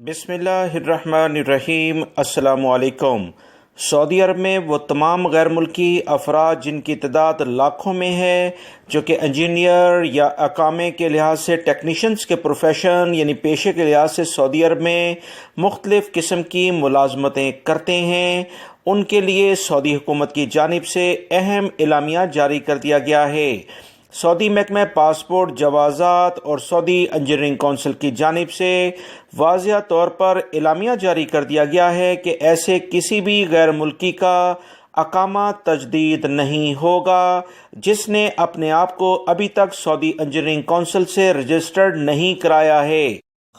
بسم اللہ الرحمن الرحیم۔ السلام علیکم۔ سعودی عرب میں وہ تمام غیر ملکی افراد جن کی تعداد لاکھوں میں ہے، جو کہ انجینئر یا اقامے کے لحاظ سے ٹیکنیشنز کے پروفیشن یعنی پیشے کے لحاظ سے سعودی عرب میں مختلف قسم کی ملازمتیں کرتے ہیں، ان کے لیے سعودی حکومت کی جانب سے اہم اعلامیہ جاری کر دیا گیا ہے۔ سعودی محکمہ پاسپورٹ جوازات اور سعودی انجینئرنگ کونسل کی جانب سے واضح طور پر اعلامیہ جاری کر دیا گیا ہے کہ ایسے کسی بھی غیر ملکی کا اقامہ تجدید نہیں ہوگا جس نے اپنے آپ کو ابھی تک سعودی انجینئرنگ کونسل سے رجسٹرڈ نہیں کرایا ہے۔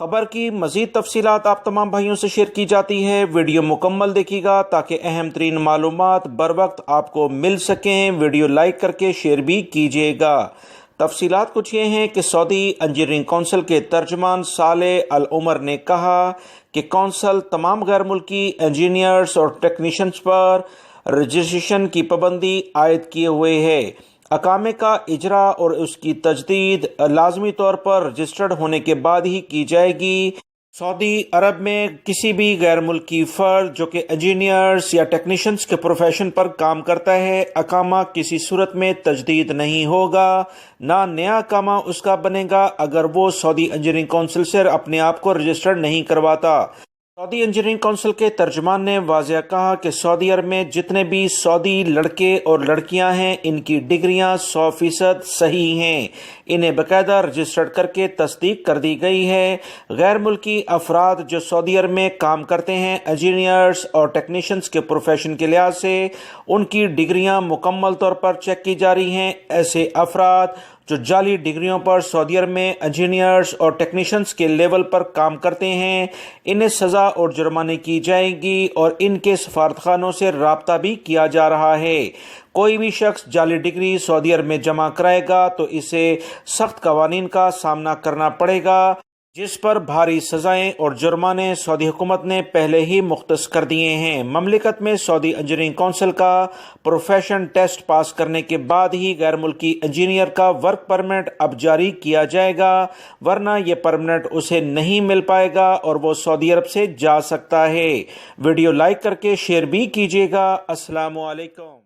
خبر کی مزید تفصیلات آپ تمام بھائیوں سے شیئر کی جاتی ہے، ویڈیو مکمل دیکھیے گا تاکہ اہم ترین معلومات بر وقت آپ کو مل سکیں۔ ویڈیو لائک کر کے شیئر بھی کیجیے گا۔ تفصیلات کچھ یہ ہیں کہ سعودی انجینئرنگ کونسل کے ترجمان صالح العمر نے کہا کہ کونسل تمام غیر ملکی انجینئرز اور ٹیکنیشنز پر رجسٹریشن کی پابندی عائد کیے ہوئے ہے۔ اقامے کا اجرا اور اس کی تجدید لازمی طور پر رجسٹرڈ ہونے کے بعد ہی کی جائے گی۔ سعودی عرب میں کسی بھی غیر ملکی فرد جو کہ انجینئرز یا ٹیکنیشنز کے پروفیشن پر کام کرتا ہے، اقامہ کسی صورت میں تجدید نہیں ہوگا، نہ نیا اقامہ اس کا بنے گا اگر وہ سعودی انجینئرنگ کونسل سے اپنے آپ کو رجسٹرڈ نہیں کرواتا۔ سعودی انجینئرنگ کونسل کے ترجمان نے واضح کہا کہ سعودی عرب میں جتنے بھی سعودی لڑکے اور لڑکیاں ہیں ان کی ڈگریاں 100% صحیح ہیں، انہیں باقاعدہ رجسٹرڈ کر کے تصدیق کر دی گئی ہے۔ غیر ملکی افراد جو سعودی عرب میں کام کرتے ہیں انجینئرز اور ٹیکنیشنز کے پروفیشن کے لحاظ سے ان کی ڈگریاں مکمل طور پر چیک کی جا رہی ہیں۔ ایسے افراد جو جعلی ڈگریوں پر سعودی عرب میں انجینئرز اور ٹیکنیشنز کے لیول پر کام کرتے ہیں، انہیں سزا اور جرمانے کی جائے گی اور ان کے سفارتخانوں سے رابطہ بھی کیا جا رہا ہے۔ کوئی بھی شخص جعلی ڈگری سعودی عرب میں جمع کرائے گا تو اسے سخت قوانین کا سامنا کرنا پڑے گا، جس پر بھاری سزائیں اور جرمانے سعودی حکومت نے پہلے ہی مختص کر دیے ہیں۔ مملکت میں سعودی انجینئرنگ کونسل کا پروفیشن ٹیسٹ پاس کرنے کے بعد ہی غیر ملکی انجینئر کا ورک پرمٹ اب جاری کیا جائے گا، ورنہ یہ پرمٹ اسے نہیں مل پائے گا اور وہ سعودی عرب سے جا سکتا ہے۔ ویڈیو لائک کر کے شیئر بھی کیجیے گا۔ السلام علیکم۔